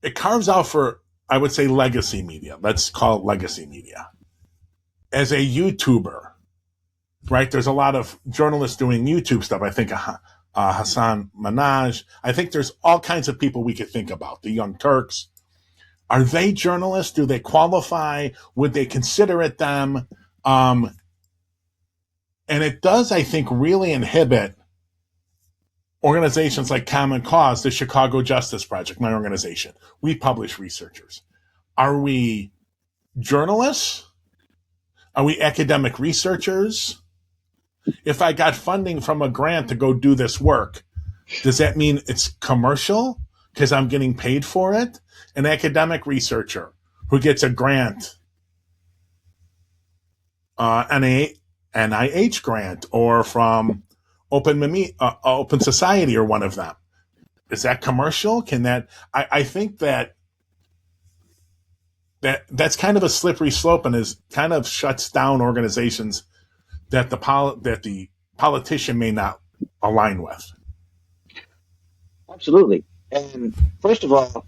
it carves out for, I would say, legacy media. Let's call it legacy media. As a YouTuber, right? There's a lot of journalists doing YouTube stuff. I think Hassan Minhaj. I think there's all kinds of people we could think about. The Young Turks. Are they journalists? Do they qualify? Would they consider it them? And it does, I think, really inhibit organizations like Common Cause, the Chicago Justice Project, my organization. We publish researchers. Are we journalists? Are we academic researchers? If I got funding from a grant to go do this work, does that mean it's commercial because I'm getting paid for it? An academic researcher who gets a grant, an NIH grant, or from Open Society, or one of them, is that commercial? Can that? I think that's kind of a slippery slope, and is kind of shuts down organizations that the politician may not align with. Absolutely. And first of all,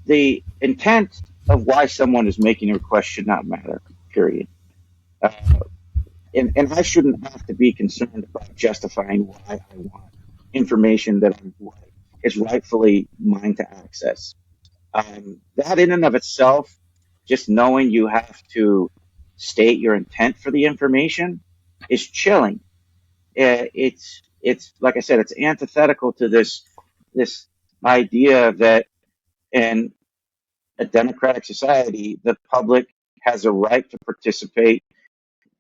the intent of why someone is making a request should not matter, period. Uh, and I shouldn't have to be concerned about justifying why I want information that is rightfully mine to access. That in and of itself, just knowing you have to state your intent for the information is chilling. It's like I said, it's antithetical to this idea that in a democratic society, the public has a right to participate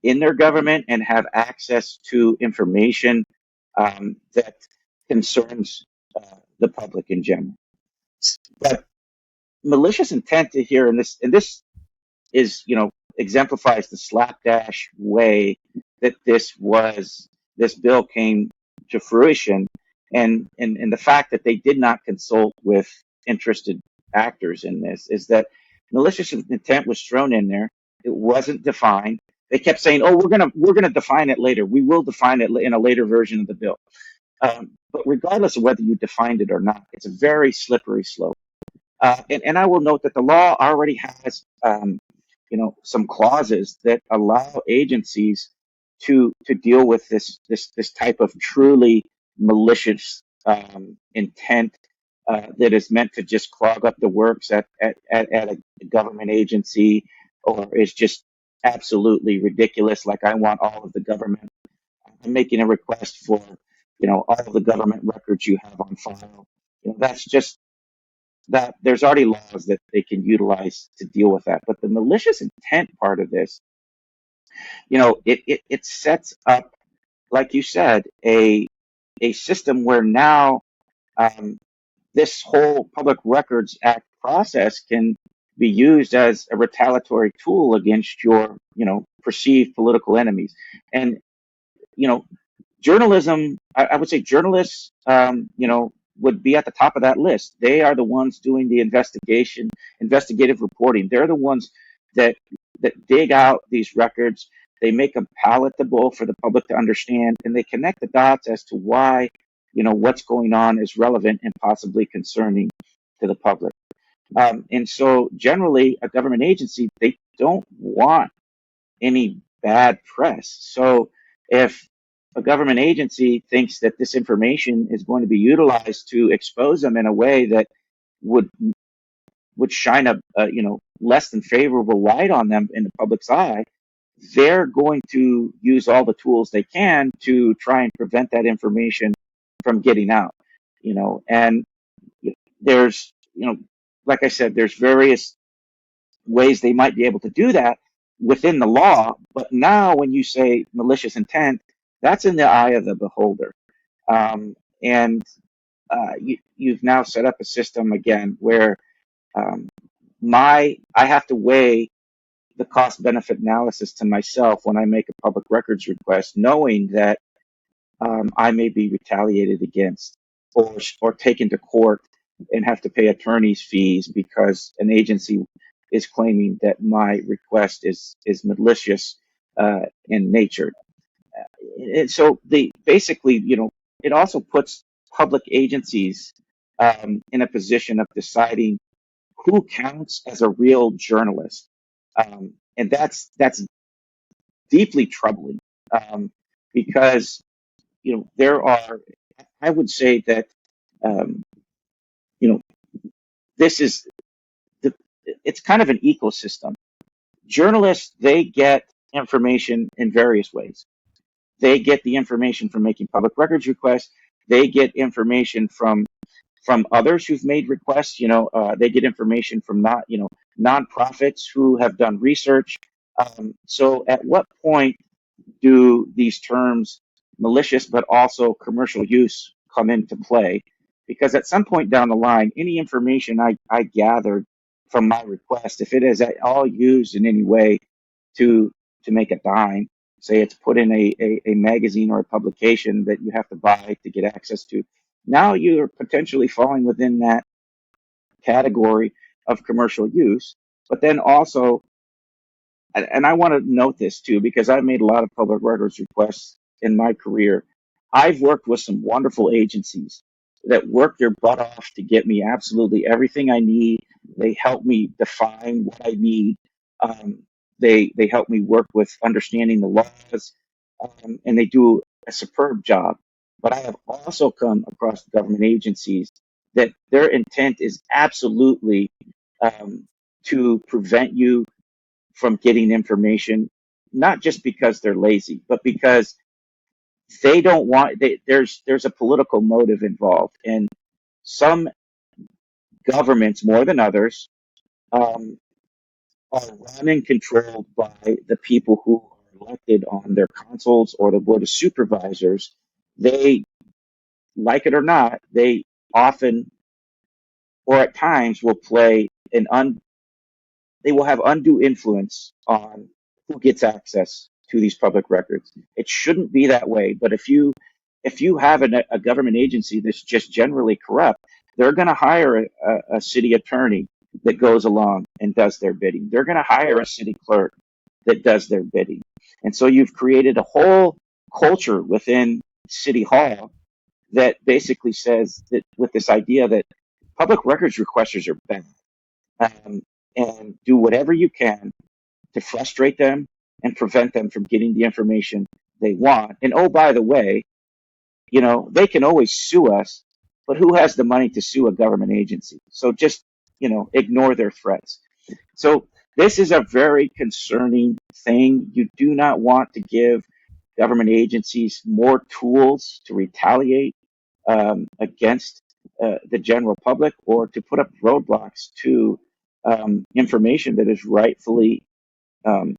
in their government and have access to information that concerns the public in general. But malicious intent to here, and this is, exemplifies the slapdash way that this bill came to fruition, and the fact that they did not consult with interested actors in this, is that malicious intent was thrown in there. It wasn't defined. They kept saying, "Oh, we're gonna define it later. We will define it in a later version of the bill." But regardless of whether you defined it or not, it's a very slippery slope. And I will note that the law already has, some clauses that allow agencies to deal with this type of truly malicious intent that is meant to just clog up the works at a government agency, or is just absolutely ridiculous. Like, I want all of the government. I'm making a request for, all of the government records you have on file. That's just that there's already laws that they can utilize to deal with that. But the malicious intent part of this, it sets up, like you said, a system where now this whole Public Records Act process can be used as a retaliatory tool against your, perceived political enemies. And, journalism, I would say journalists, would be at the top of that list. They are the ones doing the investigative reporting. They're the ones that dig out these records. They make them palatable for the public to understand, and they connect the dots as to why, what's going on is relevant and possibly concerning to the public. And so generally, a government agency, they don't want any bad press. So if a government agency thinks that this information is going to be utilized to expose them in a way that would shine a less than favorable light on them in the public's eye, they're going to use all the tools they can to try and prevent that information from getting out. And there's, like I said, there's various ways they might be able to do that within the law. But now when you say malicious intent, that's in the eye of the beholder. And you've now set up a system again where I have to weigh the cost benefit analysis to myself when I make a public records request, knowing that I may be retaliated against or taken to court and have to pay attorney's fees because an agency is claiming that my request is malicious in nature. And so basically, it also puts public agencies in a position of deciding who counts as a real journalist? And that's deeply troubling, because there are. I would say that um, you know this is the, it's kind of an ecosystem. Journalists, they get information in various ways. They get the information from making public records requests. They get information from others who've made requests. They get information from nonprofits who have done research. So, at what point do these terms malicious but also commercial use come into play? Because at some point down the line, any information I gathered from my request, if it is at all used in any way to make a dime, say it's put in a magazine or a publication that you have to buy to get access to, now you're potentially falling within that category of commercial use. But then also, and I want to note this too, because I've made a lot of public records requests in my career. I've worked with some wonderful agencies that work their butt off to get me absolutely everything I need. They help me define what I need. They help me work with understanding the laws, and they do a superb job. But I have also come across government agencies that their intent is absolutely to prevent you from getting information, not just because they're lazy, but because they don't want. There's a political motive involved, and some governments more than others um, are run and controlled by the people who are elected on their councils or the board of supervisors. They, like it or not, they often or at times will play they will have undue influence on who gets access to these public records. It shouldn't be that way, but if you have a government agency that's just generally corrupt, they're going to hire a city attorney that goes along and does their bidding. They're going to hire a city clerk that does their bidding. And so you've created a whole culture within City Hall that basically says that, with this idea that public records requesters are bad, um, and do whatever you can to frustrate them and prevent them from getting the information they want. And oh, by the way, they can always sue us, but who has the money to sue a government agency? So just, ignore their threats. So this is a very concerning thing. You do not want to give government agencies more tools to retaliate against the general public, or to put up roadblocks to information that is rightfully um,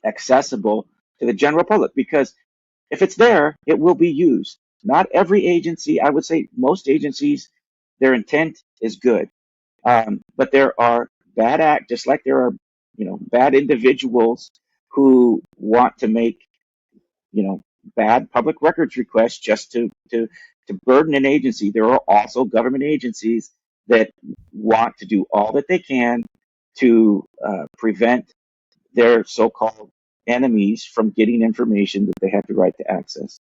accessible to the general public. Because if it's there, it will be used. Not every agency, I would say most agencies, their intent is good. But there are just like there are, bad individuals who want to make, bad public records requests just to burden an agency. There are also government agencies that want to do all that they can to prevent their so-called enemies from getting information that they have the right to access.